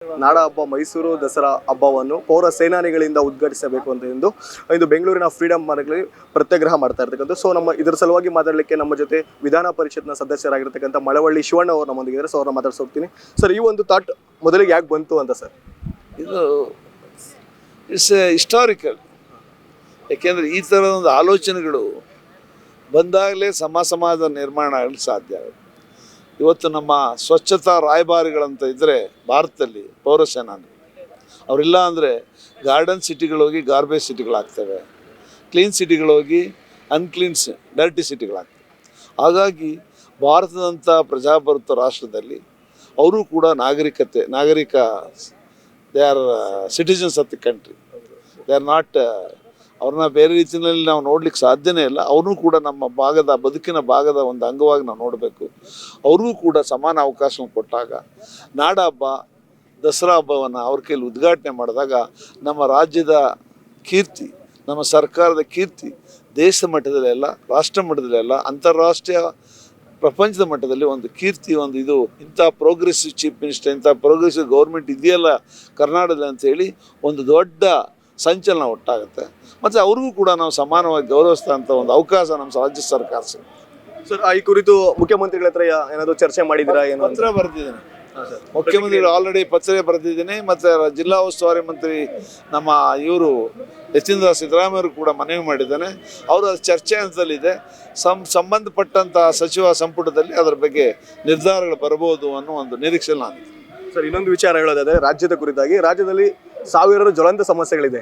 ನಾಡ ಹಬ್ಬ ಮೈಸೂರು ದಸರಾ ಹಬ್ಬವನ್ನು ಪೌರ ಸೇನಾನಿಗಳಿಂದ ಉದ್ಘಾಟಿಸಬೇಕು ಅಂತ ಇಂದು ಬೆಂಗಳೂರಿನ ಫ್ರೀಡಂ ಮಾರ್ಗದಲ್ಲಿ ಪ್ರತ್ಯಾಗ್ರಹ ಮಾಡ್ತಾ ಇರ್ತಕ್ಕಂಥ. ಸೊ ಇದರ ಸಲುವಾಗಿ ಮಾತಾಡಲಿಕ್ಕೆ ನಮ್ಮ ಜೊತೆ ವಿಧಾನ ಪರಿಷತ್ನ ಸದಸ್ಯರಾಗಿರ್ತಕ್ಕಂಥ ಮಳವಳ್ಳಿ ಶಿವಣ್ಣ ಅವರು ನಮ್ಮೊಂದಿಗಿದ್ದಾರೆ. ಸೊ ಅವ್ರನ್ನ ಮಾತಾಡ್ಸೋಗ್ತೀನಿ. ಸರ್, ಈ ಒಂದು ಥಾಟ್ ಮೊದಲಿಗೆ ಯಾಕೆ ಬಂತು ಅಂತ ಸರ್? ಇದು ಇಟ್ಸ್ ಹಿಸ್ಟಾರಿಕಲ್. ಯಾಕೆಂದರೆ ಈ ಥರದ ಒಂದು ಆಲೋಚನೆಗಳು ಬಂದಾಗಲೇ ಸಮಾಜದ ನಿರ್ಮಾಣ ಆಗಲಿಕ್ಕೆ ಸಾಧ್ಯ ಆಗುತ್ತೆ. ಇವತ್ತು ನಮ್ಮ ಸ್ವಚ್ಛತಾ ರಾಯಭಾರಿಗಳಂತ ಇದ್ದರೆ ಭಾರತದಲ್ಲಿ ಪೌರ ಸೇನಾನಿ ಅವರಿಲ್ಲ ಅಂದರೆ ಗಾರ್ಡನ್ ಸಿಟಿಗಳೋಗಿ ಗಾರ್ಬೇಜ್ ಸಿಟಿಗಳಾಗ್ತವೆ, ಕ್ಲೀನ್ ಸಿಟಿಗಳೋಗಿ ಅನ್ಕ್ಲೀನ್ಸ್ ಡರ್ಟಿ ಸಿಟಿಗಳಾಗ್ತವೆ. ಹಾಗಾಗಿ ಭಾರತದಂಥ ಪ್ರಜಾಪ್ರಭುತ್ವ ರಾಷ್ಟ್ರದಲ್ಲಿ ಅವರು ಕೂಡ ನಾಗರಿಕ they are citizens of the country. They are not, ಅವ್ರನ್ನ ಬೇರೆ ರೀತಿಯಲ್ಲಿ ನಾವು ನೋಡ್ಲಿಕ್ಕೆ ಸಾಧ್ಯನೇ ಇಲ್ಲ. ಅವ್ರೂ ಕೂಡ ನಮ್ಮ ಬದುಕಿನ ಭಾಗದ ಒಂದು ಅಂಗವಾಗಿ ನಾವು ನೋಡಬೇಕು. ಅವ್ರಿಗೂ ಕೂಡ ಸಮಾನ ಅವಕಾಶ ಕೊಟ್ಟಾಗ ನಾಡ ಹಬ್ಬ ದಸರಾ ಹಬ್ಬವನ್ನು ಅವ್ರ ಕೈಲಿ ಉದ್ಘಾಟನೆ ಮಾಡಿದಾಗ ನಮ್ಮ ರಾಜ್ಯದ ಕೀರ್ತಿ, ನಮ್ಮ ಸರ್ಕಾರದ ಕೀರ್ತಿ ದೇಶ ಮಟ್ಟದಲ್ಲೆಲ್ಲ, ರಾಷ್ಟ್ರ ಮಟ್ಟದಲ್ಲೆಲ್ಲ, ಅಂತಾರಾಷ್ಟ್ರೀಯ ಪ್ರಪಂಚದ ಮಟ್ಟದಲ್ಲಿ ಒಂದು ಕೀರ್ತಿ, ಇದು ಇಂಥ ಪ್ರೋಗ್ರೆಸಿವ್ ಚೀಫ್ ಮಿನಿಸ್ಟರ್, ಇಂಥ ಪ್ರೋಗ್ರೆಸಿವ್ ಗೌರ್ಮೆಂಟ್ ಇದೆಯಲ್ಲ ಕರ್ನಾಟಕದಲ್ಲಿ ಅಂಥೇಳಿ ಒಂದು ದೊಡ್ಡ ಸಂಚಲನ ಒಟ್ಟಾಗುತ್ತೆ. ಮತ್ತು ಅವ್ರಿಗೂ ಕೂಡ ನಾವು ಸಮಾನವಾಗಿ ಗೌರವಿಸ್ತಂಥ ಒಂದು ಅವಕಾಶ ನಮ್ಮ ರಾಜ್ಯ ಸರ್ಕಾರ ಸಿಗುತ್ತೆ. ಸರ್, ಈ ಕುರಿತು ಮುಖ್ಯಮಂತ್ರಿಗಳ ಹತ್ರ ಏನಾದರೂ ಚರ್ಚೆ ಮಾಡಿದ್ದೀರಾ? ಏನು ಪತ್ರ ಬರೆದಿದ್ದೇನೆ ಮುಖ್ಯಮಂತ್ರಿಗಳು, ಆಲ್ರೆಡಿ ಪತ್ರ ಬರೆದಿದ್ದೀನಿ. ಮತ್ತು ಜಿಲ್ಲಾ ಉಸ್ತುವಾರಿ ಮಂತ್ರಿ ನಮ್ಮ ಇವರು ಯತೀಂದ್ರ ಸಿದ್ದರಾಮಯ್ಯರು ಕೂಡ ಮನವಿ ಮಾಡಿದ್ದಾನೆ. ಅವರು ಅದು ಚರ್ಚೆ ಹಂತದಲ್ಲಿದೆ. ಸಂಬಂಧಪಟ್ಟಂಥ ಸಚಿವ ಸಂಪುಟದಲ್ಲಿ ಅದರ ಬಗ್ಗೆ ನಿರ್ಧಾರಗಳು ಬರ್ಬೋದು ಅನ್ನೋ ಒಂದು ನಿರೀಕ್ಷೆ ನಾನು. ಸರ್, ಇನ್ನೊಂದು ವಿಚಾರ ಹೇಳೋದಾದರೆ ರಾಜ್ಯದ ಕುರಿತಾಗಿ, ರಾಜ್ಯದಲ್ಲಿ ಸಾವಿರಾರು ಜ್ವಲಂತ ಸಮಸ್ಯೆಗಳಿದೆ.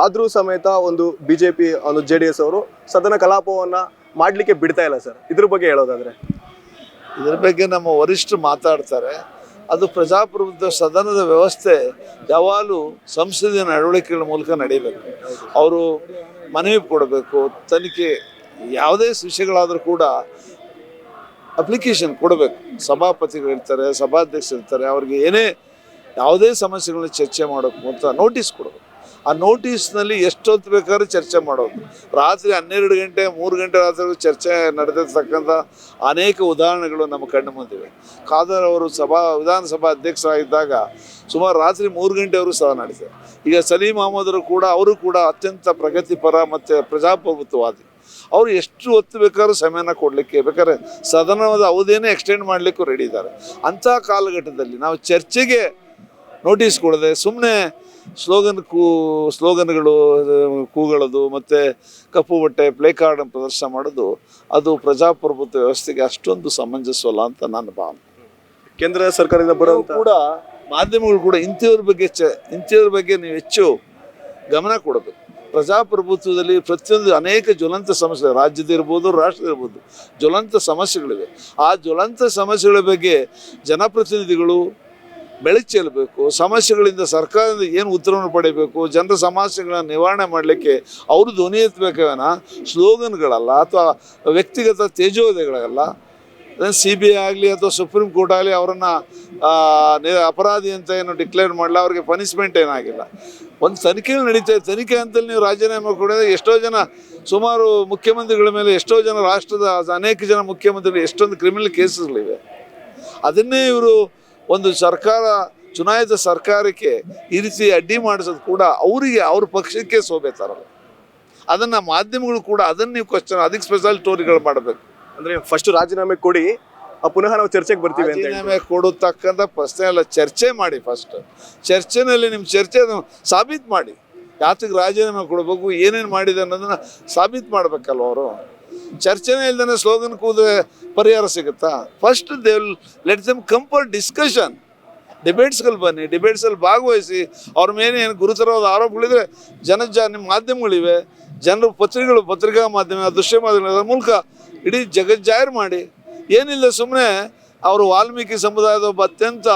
ಆದರೂ ಸಮೇತ ಒಂದು BJP ಒಂದು JDS ಅವರು ಸದನ ಕಲಾಪವನ್ನು ಮಾಡಲಿಕ್ಕೆ ಬಿಡ್ತಾ ಇಲ್ಲ ಸರ್. ಇದ್ರ ಬಗ್ಗೆ ಹೇಳೋದಾದರೆ? ಇದರ ಬಗ್ಗೆ ನಮ್ಮ ವರಿಷ್ಠರು ಮಾತಾಡ್ತಾರೆ. ಅದು ಪ್ರಜಾಪ್ರಭುತ್ವ ಸದನದ ವ್ಯವಸ್ಥೆ ಯಾವಾಗಲೂ ಸಂಸದೀಯ ನಡವಳಿಕೆಗಳ ಮೂಲಕ ನಡೀಬೇಕು. ಅವರು ಮನವಿ ಕೊಡಬೇಕು, ತನಿಖೆ ಯಾವುದೇ ವಿಷಯಗಳಾದರೂ ಕೂಡ ಅಪ್ಲಿಕೇಶನ್ ಕೊಡಬೇಕು. ಸಭಾಪತಿಗಳಿರ್ತಾರೆ, ಸಭಾಧ್ಯಕ್ಷರಿರ್ತಾರೆ, ಅವ್ರಿಗೆ ಯಾವುದೇ ಸಮಸ್ಯೆಗಳನ್ನ ಚರ್ಚೆ ಮಾಡೋಕ್ಕೆ ಅಂತ ನೋಟಿಸ್ ಕೊಡಬೇಕು. ಆ ನೋಟಿಸ್ನಲ್ಲಿ ಎಷ್ಟೊತ್ತು ಬೇಕಾದ್ರೂ ಚರ್ಚೆ ಮಾಡೋದು. ರಾತ್ರಿ 12 ಗಂಟೆ 3 ಗಂಟೆ ರಾತ್ರಿ ಚರ್ಚೆ ನಡೆದಿರ್ತಕ್ಕಂಥ ಅನೇಕ ಉದಾಹರಣೆಗಳು ನಮ್ಮ ಕಣ್ಣು ಮುಂದಿವೆ. ಖಾದರ್ ಅವರು ವಿಧಾನಸಭಾ ಅಧ್ಯಕ್ಷರಾಗಿದ್ದಾಗ ಸುಮಾರು ರಾತ್ರಿ 3 ಗಂಟೆವರೆಗೂ ಸಹ ನಡೆಸಿದೆ. ಈಗ ಸಲೀಂ ಅಹಮದರು ಕೂಡ ಅತ್ಯಂತ ಪ್ರಗತಿಪರ ಮತ್ತು ಪ್ರಜಾಪ್ರಭುತ್ವವಾದಿ. ಅವರು ಎಷ್ಟು ಹೊತ್ತು ಬೇಕಾದ್ರೂ ಸಮಯನ ಕೊಡಲಿಕ್ಕೆ, ಬೇಕಾದ್ರೆ ಸದನದ ಅವಧಿಯನ್ನೇ ಎಕ್ಸ್ಟೆಂಡ್ ಮಾಡಲಿಕ್ಕೂ ರೆಡಿ ಇದ್ದಾರೆ. ಅಂಥ ಕಾಲಘಟ್ಟದಲ್ಲಿ ನಾವು ಚರ್ಚೆಗೆ ನೋಟಿಸ್ ಕೊಡದೆ ಸುಮ್ಮನೆ ಸ್ಲೋಗನ್ಗಳು ಕೂಗಳೋದು ಮತ್ತು ಕಪ್ಪು ಬಟ್ಟೆ ಪ್ಲೇ ಕಾರ್ಡ್ ಪ್ರದರ್ಶನ ಮಾಡೋದು, ಅದು ಪ್ರಜಾಪ್ರಭುತ್ವ ವ್ಯವಸ್ಥೆಗೆ ಅಷ್ಟೊಂದು ಸಮಂಜಸವಲ್ಲ ಅಂತ ನನ್ನ ಭಾವನೆ. ಕೇಂದ್ರ ಸರ್ಕಾರದಿಂದ ಬರೋ ಕೂಡ ಮಾಧ್ಯಮಗಳು ಕೂಡ ಇಂಥವ್ರ ಬಗ್ಗೆ ನೀವು ಹೆಚ್ಚು ಗಮನ ಕೊಡಬೇಕು. ಪ್ರಜಾಪ್ರಭುತ್ವದಲ್ಲಿ ಪ್ರತಿಯೊಂದು ಅನೇಕ ಜ್ವಲಂತ ಸಮಸ್ಯೆ, ರಾಜ್ಯದಿರ್ಬೋದು ರಾಷ್ಟ್ರದಿರ್ಬೋದು, ಜ್ವಲಂತ ಸಮಸ್ಯೆಗಳಿವೆ. ಆ ಜ್ವಲಂತ ಸಮಸ್ಯೆಗಳ ಬಗ್ಗೆ ಜನಪ್ರತಿನಿಧಿಗಳು ಬೆಳಕು ಚೆಲ್ಲಬೇಕು. ಸಮಸ್ಯೆಗಳಿಂದ ಸರ್ಕಾರದಿಂದ ಏನು ಉತ್ತರವನ್ನು ಪಡೆಯಬೇಕು, ಜನರ ಸಮಸ್ಯೆಗಳನ್ನ ನಿವಾರಣೆ ಮಾಡಲಿಕ್ಕೆ ಅವರು ಧ್ವನಿ ಎತ್ತಬೇಕೇನ ಸ್ಲೋಗನ್ಗಳಲ್ಲ ಅಥವಾ ವ್ಯಕ್ತಿಗತ ತೇಜೋವಧೆಗಳಲ್ಲ. CBI ಆಗಲಿ ಅಥವಾ ಸುಪ್ರೀಂ ಕೋರ್ಟ್ ಆಗಲಿ ಅವರನ್ನು ಅಪರಾಧಿ ಅಂತ ಏನು ಡಿಕ್ಲೇರ್ ಮಾಡಲ್ಲ, ಅವ್ರಿಗೆ ಪನಿಷ್ಮೆಂಟ್ ಏನಾಗಿಲ್ಲ. ಒಂದು ತನಿಖೆಗಳು ನಡೀತಾ ಇದೆ. ತನಿಖೆ ಅಂತಲ್ಲಿ ನೀವು ರಾಜೀನಾಮೆ ಕೊಡಿದ್ರೆ ಎಷ್ಟೋ ಜನ, ಸುಮಾರು ಮುಖ್ಯಮಂತ್ರಿಗಳ ಮೇಲೆ ಎಷ್ಟೋ ಜನ, ರಾಷ್ಟ್ರದ ಅನೇಕ ಜನ ಮುಖ್ಯಮಂತ್ರಿಗಳು ಎಷ್ಟೊಂದು ಕ್ರಿಮಿನಲ್ ಕೇಸಸ್ಗಳಿವೆ. ಅದನ್ನೇ ಇವರು ಒಂದು ಚುನಾಯಿತ ಸರ್ಕಾರಕ್ಕೆ ಈ ರೀತಿ ಅಡ್ಡಿ ಮಾಡಿಸೋದು ಕೂಡ ಅವ್ರ ಪಕ್ಷಕ್ಕೆ ಶೋಭೆ ತರಲ್ಲ. ಅದನ್ನು ಮಾಧ್ಯಮಗಳು ಕೂಡ ಅದನ್ನು ನೀವು ಕ್ವಶನ್, ಅದಕ್ಕೆ ಸ್ಪೆಷಲ್ ಸ್ಟೋರಿಗಳು ಮಾಡಬೇಕು. ಅಂದರೆ ಫಸ್ಟ್ ರಾಜೀನಾಮೆ ಕೊಡಿ, ಪುನಃ ನಾವು ಚರ್ಚೆಗೆ ಬರ್ತೀವಿ. ರಾಜೀನಾಮೆ ಕೊಡತಕ್ಕಂಥ ಪ್ರಶ್ನೆ ಎಲ್ಲ, ಚರ್ಚೆ ಮಾಡಿ. ಫಸ್ಟ್ ಚರ್ಚೆನಲ್ಲಿ ನಿಮ್ಮ ಚರ್ಚೆ ಸಾಬೀತು ಮಾಡಿ. ಯಾತಕ್ಕೆ ರಾಜೀನಾಮೆ ಕೊಡಬೇಕು, ಏನೇನು ಮಾಡಿದೆ ಅನ್ನೋದನ್ನು ಸಾಬೀತು ಮಾಡಬೇಕಲ್ವ ಅವರು. ಚರ್ಚೆನೇ ಇಲ್ದೇ ಸ್ಲೋಗನ್ ಕೂದ್ರೆ ಪರಿಹಾರ ಸಿಗುತ್ತಾ? First they will let them come for discussion. ಡಿಬೇಟ್ಸ್ಗಳು ಬನ್ನಿ, ಡಿಬೇಟ್ಸಲ್ಲಿ ಭಾಗವಹಿಸಿ. ಅವ್ರ ಮೇಲೆ ಏನು ಗುರುತರವಾದ ಆರೋಪಗಳಿದ್ರೆ ನಿಮ್ಮ ಮಾಧ್ಯಮಗಳಿವೆ, ಜನರು ಪತ್ರಿಕಾ ಮಾಧ್ಯಮ, ದೃಶ್ಯ ಮಾಧ್ಯಮಗಳ ಮೂಲಕ ಇಡೀ ಜಗಜ್ಜಾಹಿರ್ ಮಾಡಿ. ಏನಿಲ್ಲ, ಸುಮ್ಮನೆ ಅವರು ವಾಲ್ಮೀಕಿ ಸಮುದಾಯದ ಒಬ್ಬ ಅತ್ಯಂತ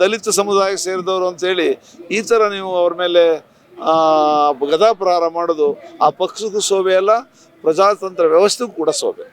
ದಲಿತ ಸಮುದಾಯಕ್ಕೆ ಸೇರಿದವರು ಅಂತೇಳಿ ಈ ಥರ ನೀವು ಅವ್ರ ಮೇಲೆ ಗದಾಪ್ರಹಾರ ಮಾಡೋದು ಆ ಪಕ್ಷಕ್ಕೂ ಶೋಭೆ ಅಲ್ಲ, ಪ್ರಜಾತಂತ್ರ ವ್ಯವಸ್ಥೆಗೂ ಕೂಡ ಶೋಭೆ.